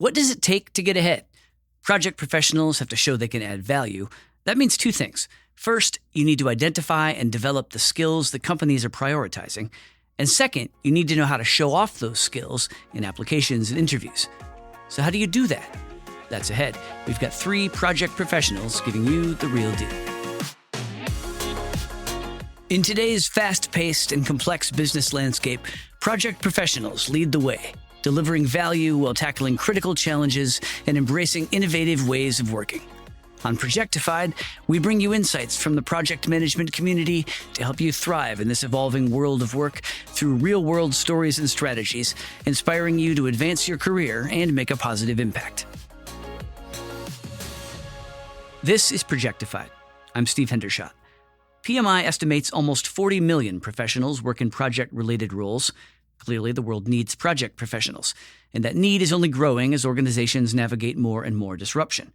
What does it take to get ahead? Project professionals have to show they can add value. That means two things. First, you need to identify and develop the skills that companies are prioritizing. And second, you need to know how to show off those skills in applications and interviews. So how do you do that? That's ahead. We've got 3 project professionals giving you the real deal. In today's fast-paced and complex business landscape, project professionals lead the way, delivering value while tackling critical challenges and embracing innovative ways of working. On Projectified, we bring you insights from the project management community to help you thrive in this evolving world of work through real-world stories and strategies, inspiring you to advance your career and make a positive impact. This is Projectified. I'm Steve Hendershot. PMI estimates almost 40 million professionals work in project-related roles. Clearly, the world needs project professionals, and that need is only growing as organizations navigate more and more disruption.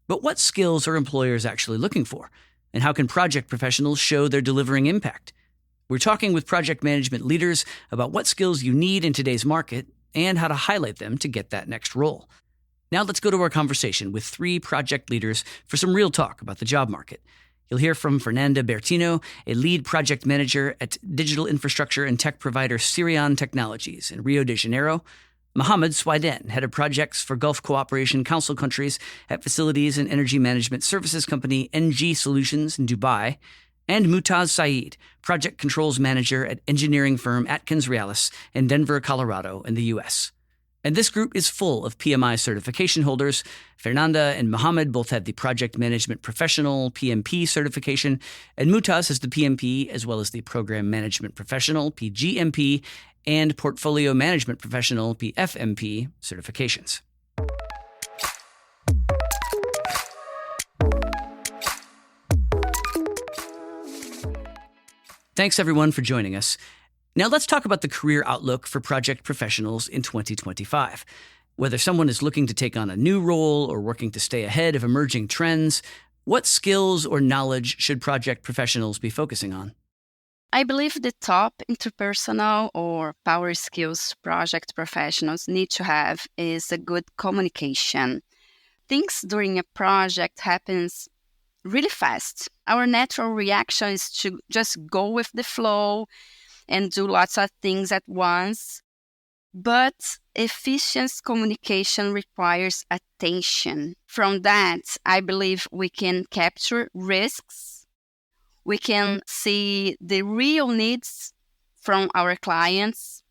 But what skills are employers actually looking for? And how can project professionals show they're delivering impact? We're talking with project management leaders about what skills you need in today's market and how to highlight them to get that next role. Now let's go to our conversation with 3 project leaders for some real talk about the job market. You'll hear from Fernanda Bertino, a lead project manager at digital infrastructure and tech provider Cirion Technologies in Rio de Janeiro, Mohamed Swydan, head of projects for Gulf Cooperation Council countries at facilities and energy management services company Engie Solutions in Dubai, and Mutaz Said, project controls manager at engineering firm AtkinsRéalis in Denver, Colorado in the U.S. And this group is full of PMI certification holders. Fernanda and Mohamed both have the Project Management Professional, PMP certification, and Mutaz has the PMP as well as the Program Management Professional, PgMP, and Portfolio Management Professional, PfMP certifications. Thanks everyone for joining us. Now let's talk about the career outlook for project professionals in 2025. Whether someone is looking to take on a new role or working to stay ahead of emerging trends, what skills or knowledge should project professionals be focusing on? I believe the top interpersonal or power skills project professionals need to have is a good communication. Things during a project happens really fast. Our natural reaction is to just go with the flow and do lots of things at once. But efficient communication requires attention. From that, I believe we can capture risks. We can see the real needs from our clients.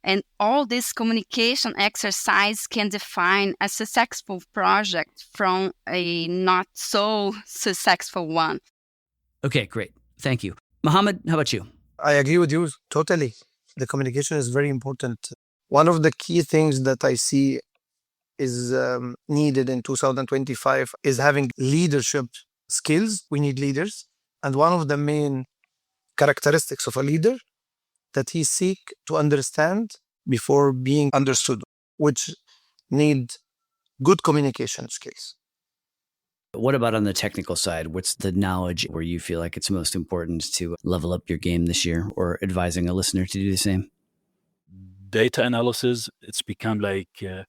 And all this communication exercise can define a successful project from a not so successful one. Okay, great. Thank you. Mohamed, how about you? I agree with you totally. The communication is very important. One of the key things that I see is needed in 2025 is having leadership skills. We need leaders. And one of the main characteristics of a leader that he seek to understand before being understood, which need good communication skills. What about on the technical side? What's the knowledge where you feel like it's most important to level up your game this year, or advising a listener to do the same? Data analysis, it's become like a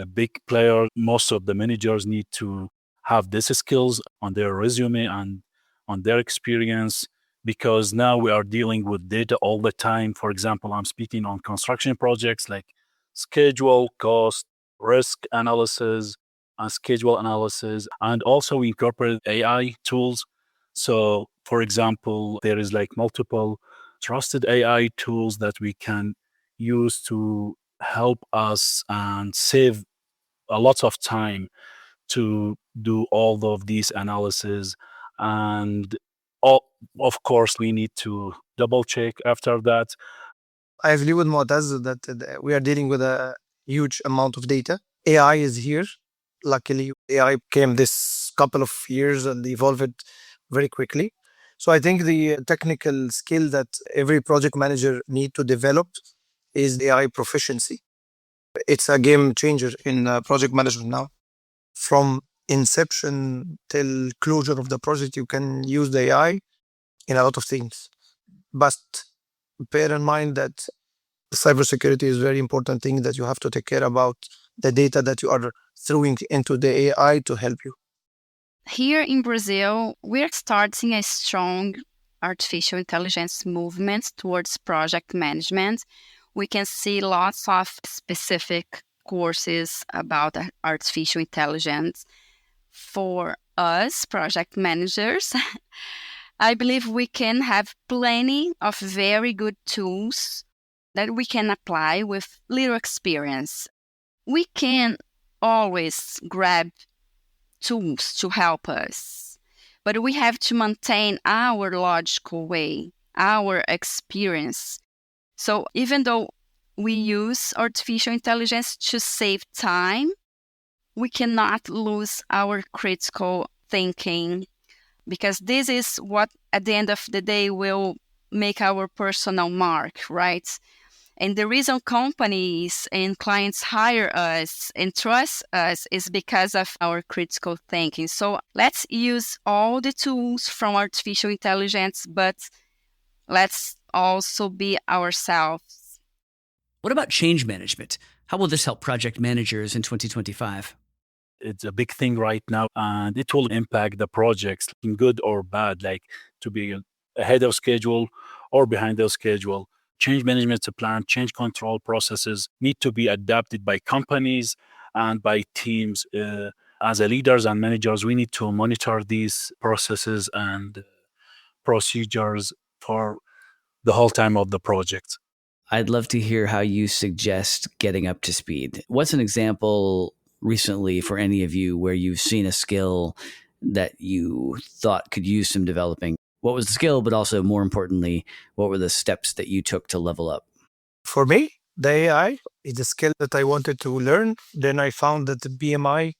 big player. Most of the managers need to have these skills on their resume and on their experience, because now we are dealing with data all the time. For example, I'm speaking on construction projects like schedule, cost, risk analysis, and schedule analysis, and also we incorporate AI tools. So, for example, there is like multiple trusted AI tools that we can use to help us and save a lot of time to do all of these analysis. And of course, we need to double check after that. I agree with Mutaz that we are dealing with a huge amount of data. AI is here. Luckily, AI came this couple of years and evolved very quickly. So I think the technical skill that every project manager need to develop is AI proficiency. It's a game changer in project management now. From inception till closure of the project, you can use the AI in a lot of things. But bear in mind that cybersecurity is a very important thing that you have to take care about the data that you are throwing into the AI to help you? Here in Brazil, we're starting a strong artificial intelligence movement towards project management. We can see lots of specific courses about artificial intelligence. For us, project managers, I believe we can have plenty of very good tools that we can apply with little experience. We can always grab tools to help us, but we have to maintain our logical way, our experience. So even though we use artificial intelligence to save time, we cannot lose our critical thinking, because this is what at the end of the day will make our personal mark, right? And the reason companies and clients hire us and trust us is because of our critical thinking. So let's use all the tools from artificial intelligence, but let's also be ourselves. What about change management? How will this help project managers in 2025? It's a big thing right now, and it will impact the projects in good or bad, like to be ahead of schedule or behind the schedule. Change management plan, change control processes need to be adapted by companies and by teams. As a leaders and managers, we need to monitor these processes and procedures for the whole time of the project. I'd love to hear how you suggest getting up to speed. What's an example recently for any of you where you've seen a skill that you thought could use some developing? What was the skill, but also more importantly, what were the steps that you took to level up? For me, the AI is a skill that I wanted to learn. Then I found that the BMI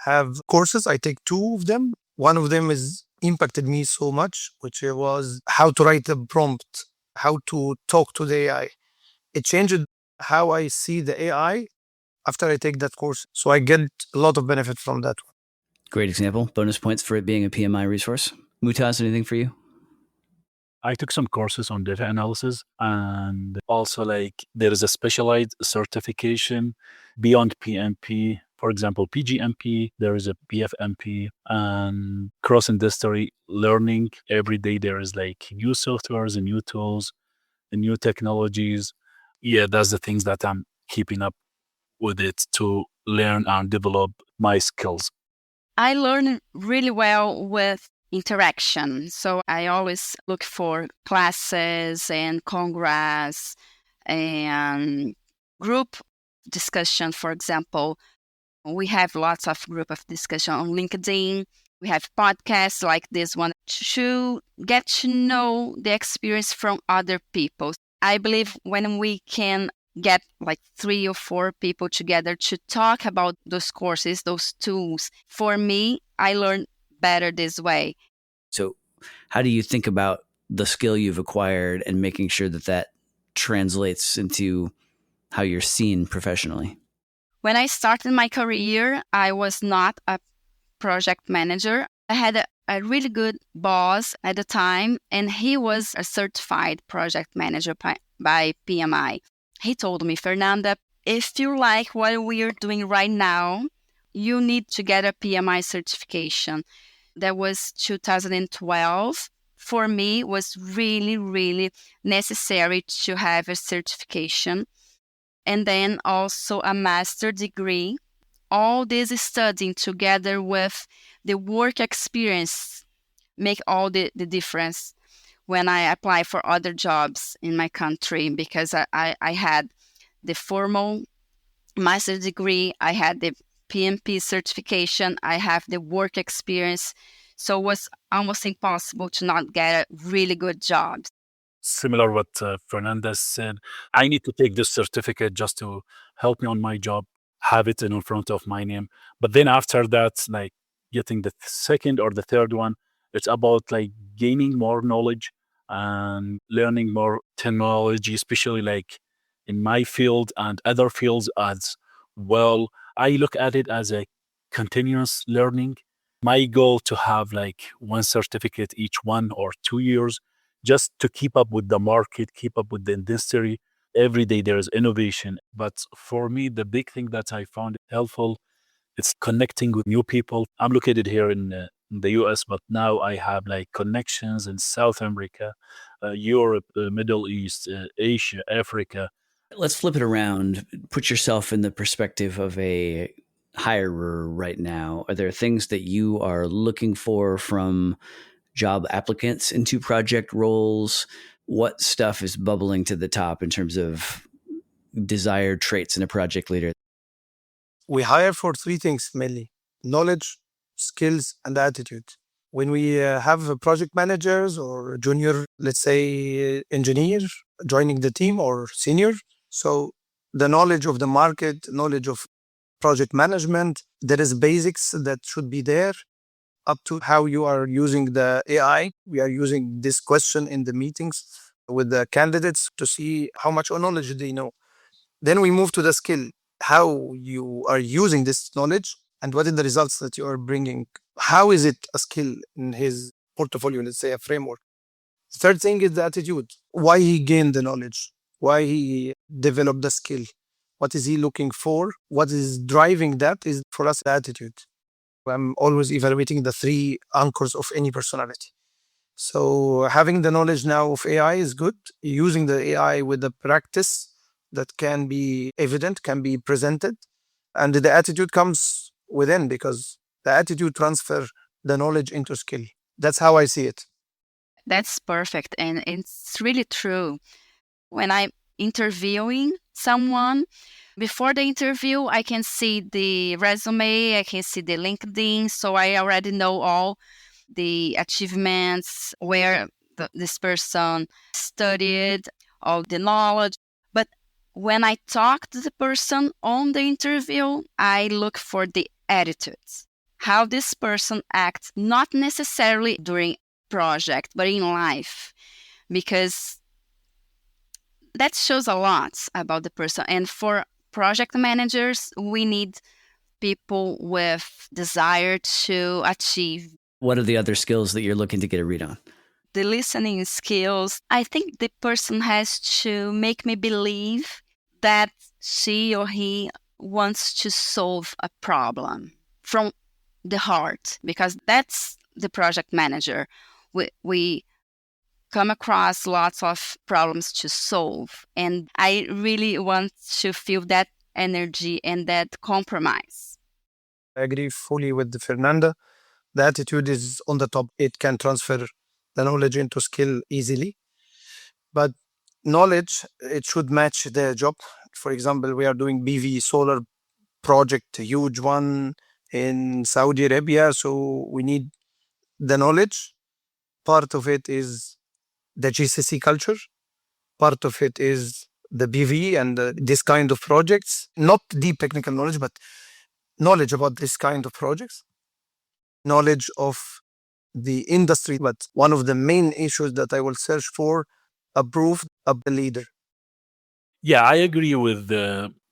have courses. I take two of them. One of them is impacted me so much, which was how to write a prompt, how to talk to the AI. It changed how I see the AI after I take that course. So I get a lot of benefit from that one. Great example. Bonus points for it being a PMI resource. Mutaz, anything for you? I took some courses on data analysis, and also like there is a specialized certification beyond PMP. For example, PgMP, there is a PfMP, and cross-industry learning. Every day there is like new softwares and new tools and new technologies. Yeah, that's the things that I'm keeping up with it to learn and develop my skills. I learn really well with interaction. So I always look for classes and congress and group discussion. For example, we have lots of group of discussion on LinkedIn. We have podcasts like this one to get to know the experience from other people. I believe when we can get like 3 or 4 people together to talk about those courses, those tools, for me, I learn better this way. So how do you think about the skill you've acquired and making sure that that translates into how you're seen professionally? When I started my career, I was not a project manager. I had a really good boss at the time, and he was a certified project manager by PMI. He told me, Fernanda, if you like what we are doing right now, you need to get a PMI certification. That was 2012. For me, it was really, really necessary to have a certification. And then also a master degree. All this studying together with the work experience make all the difference when I apply for other jobs in my country, because I had the formal master's degree, I had the PMP certification, I have the work experience. So it was almost impossible to not get a really good job. Similar what Fernanda said, I need to take this certificate just to help me on my job, have it in front of my name. But then after that, like getting the second or the third one, it's about like gaining more knowledge and learning more technology, especially like in my field and other fields as well. I look at it as a continuous learning. My goal to have like one certificate each 1 or 2 years, just to keep up with the market, keep up with the industry. every day there is innovation. But for me, the big thing that I found helpful, it's connecting with new people. I'm located here in the US, but now I have like connections in South America, Europe, Middle East, Asia, Africa. Let's flip it around. Put yourself in the perspective of a hirer right now. Are there things that you are looking for from job applicants into project roles? What stuff is bubbling to the top in terms of desired traits in a project leader? We hire for three things mainly: knowledge, skills, and attitude. When we have project managers or junior, let's say, engineer joining the team or senior, so the knowledge of the market, knowledge of project management, there is basics that should be there, up to how you are using the AI. We are using this question in the meetings with the candidates to see how much knowledge they know. Then we move to the skill, how you are using this knowledge and what are the results that you are bringing. How is it a skill in his portfolio, let's say a framework? Third thing is the attitude. Why he gained the knowledge? Why he developed the skill? What is he looking for? What is driving that is for us the attitude. I'm always evaluating the three anchors of any personality. So having the knowledge now of AI is good. Using the AI with the practice that can be evident, can be presented. And the attitude comes within, because the attitude transfer the knowledge into skill. That's how I see it. That's perfect. And it's really true. When I'm interviewing someone, before the interview, I can see the resume, I can see the LinkedIn. So I already know all the achievements, where this person studied, all the knowledge. But when I talk to the person on the interview, I look for the attitudes, how this person acts, not necessarily during project, but in life, because that shows a lot about the person. And for project managers, we need people with desire to achieve. What are the other skills that you're looking to get a read on? The listening skills, I think the person has to make me believe that she or he wants to solve a problem from the heart, because that's the project manager. We come across lots of problems to solve, and I really want to feel that energy and that compromise. I agree fully with Fernanda. The attitude is on the top. It can transfer the knowledge into skill easily. But knowledge, it should match the job. For example, we are doing BV solar project, a huge one in Saudi Arabia. So we need the knowledge. Part of it is the GCC culture. Part of it is the BV and this kind of projects. Not deep technical knowledge, but knowledge about this kind of projects. Knowledge of the industry. But one of the main issues that I will search for, approved a leader. Yeah, I agree with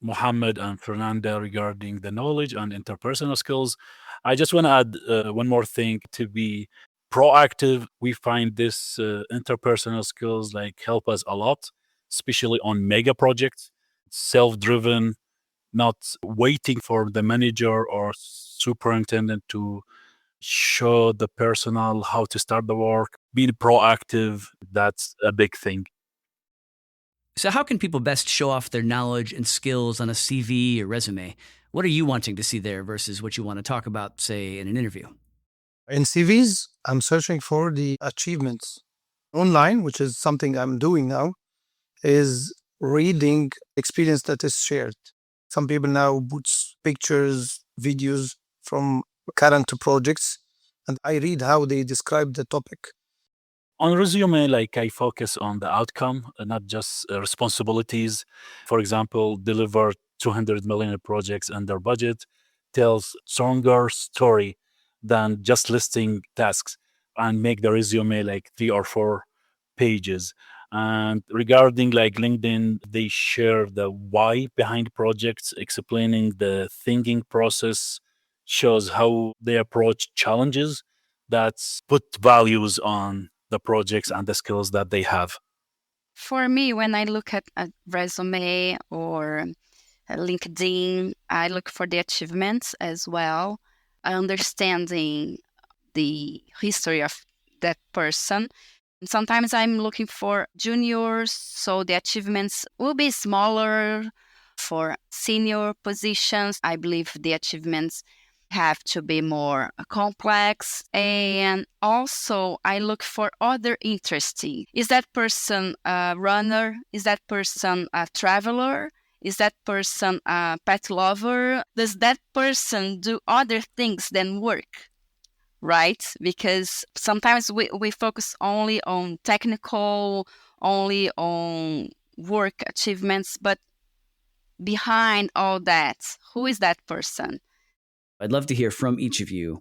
Mohammed and Fernanda regarding the knowledge and interpersonal skills. I just want to add one more thing: to be proactive. We find this interpersonal skills like help us a lot, especially on mega projects. Self-driven, not waiting for the manager or superintendent to show the personnel how to start the work. Being proactive, that's a big thing. So, how can people best show off their knowledge and skills on a CV or resume? What are you wanting to see there versus what you want to talk about, say, in an interview? In CVs, I'm searching for the achievements. Online, which is something I'm doing now, is reading experience that is shared. Some people now put pictures, videos from current projects, and I read how they describe the topic. On resume, like I focus on the outcome, not just responsibilities. For example, deliver 200 million projects under budget tells stronger story than just listing tasks, and make the resume like 3 or 4 pages. And regarding like LinkedIn, they share the why behind projects, explaining the thinking process, shows how they approach challenges, that's put values on the projects and the skills that they have. For me, when I look at a resume or a LinkedIn, I look for the achievements as well, understanding the history of that person. And sometimes I'm looking for juniors, so the achievements will be smaller. For senior positions, I believe the achievements have to be more complex. And also, I look for other interesting. Is that person a runner? Is that person a traveler? Is that person a pet lover? Does that person do other things than work? Right? Because sometimes we focus only on technical, only on work achievements, but behind all that, who is that person? I'd love to hear from each of you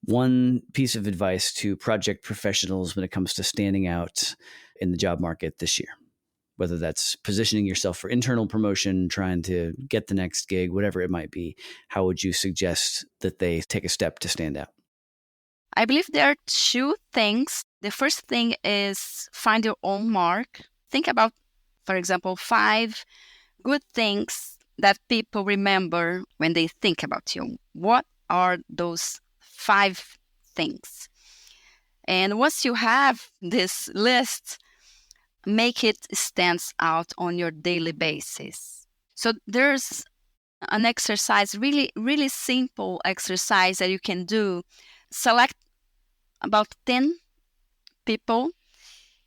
one piece of advice to project professionals when it comes to standing out in the job market this year, whether that's positioning yourself for internal promotion, trying to get the next gig, whatever it might be. How would you suggest that they take a step to stand out? I believe there are two things. The first thing is find your own mark. Think about, for example, 5 good things that people remember when they think about you. What are those 5 things? And once you have this list, make it stand out on your daily basis. So there's an exercise, really simple exercise that you can do. Select about 10 people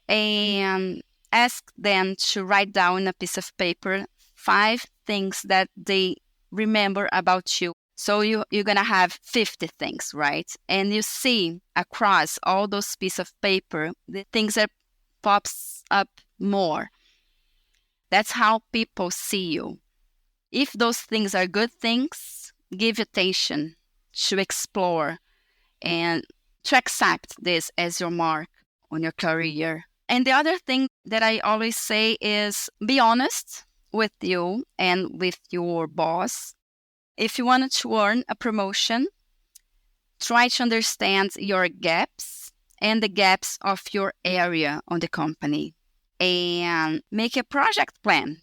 and ask them to write down on a piece of paper 5 things that they remember about you. So you're going to have 50 things, right? And you see across all those pieces of paper, the things that pops up more. That's how people see you. If those things are good things, give attention to explore and to accept this as your mark on your career. And the other thing that I always say is be honest with you and with your boss. If you wanted to earn a promotion, try to understand your gaps and the gaps of your area on the company and make a project plan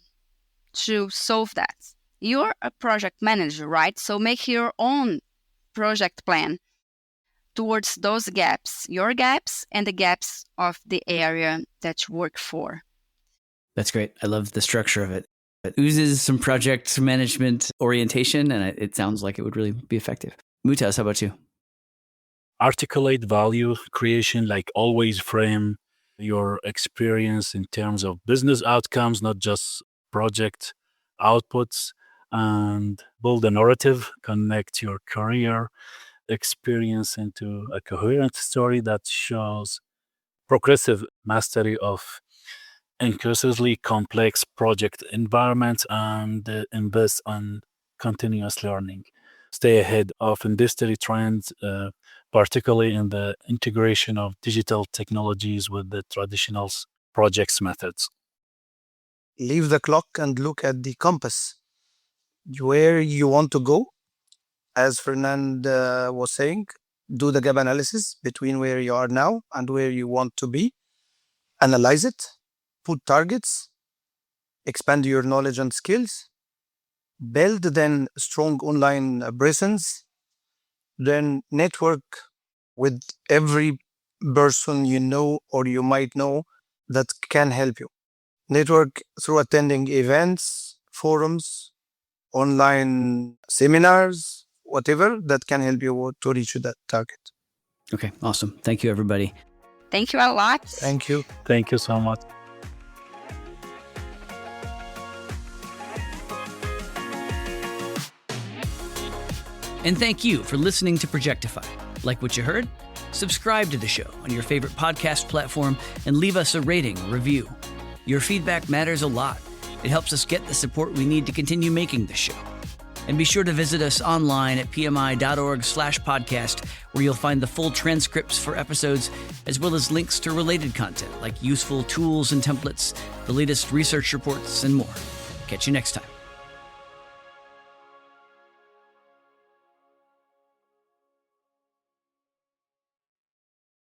to solve that. You're a project manager, right? So make your own project plan towards those gaps, your gaps and the gaps of the area that you work for. That's great. I love the structure of it. It oozes some project management orientation, and it sounds like it would really be effective. Mutaz, how about you? Articulate value creation, like always frame your experience in terms of business outcomes, not just project outputs, and build a narrative, connect your career experience into a coherent story that shows progressive mastery of increasingly complex project environments and invest on continuous learning. Stay ahead of industry trends, particularly in the integration of digital technologies with the traditional projects methods. Leave the clock and look at the compass. Where you want to go, as Fernanda was saying, do the gap analysis between where you are now and where you want to be. Analyze it, put targets, expand your knowledge and skills, build then strong online presence, then network with every person you know or you might know that can help you. Network through attending events, forums, online seminars, whatever that can help you to reach that target. Okay, awesome. Thank you, everybody. Thank you a lot. Thank you. Thank you so much. And thank you for listening to Projectify. Like what you heard? Subscribe to the show on your favorite podcast platform and leave us a rating or review. Your feedback matters a lot. It helps us get the support we need to continue making this show. And be sure to visit us online at pmi.org/podcast, where you'll find the full transcripts for episodes, as well as links to related content like useful tools and templates, the latest research reports, and more. Catch you next time.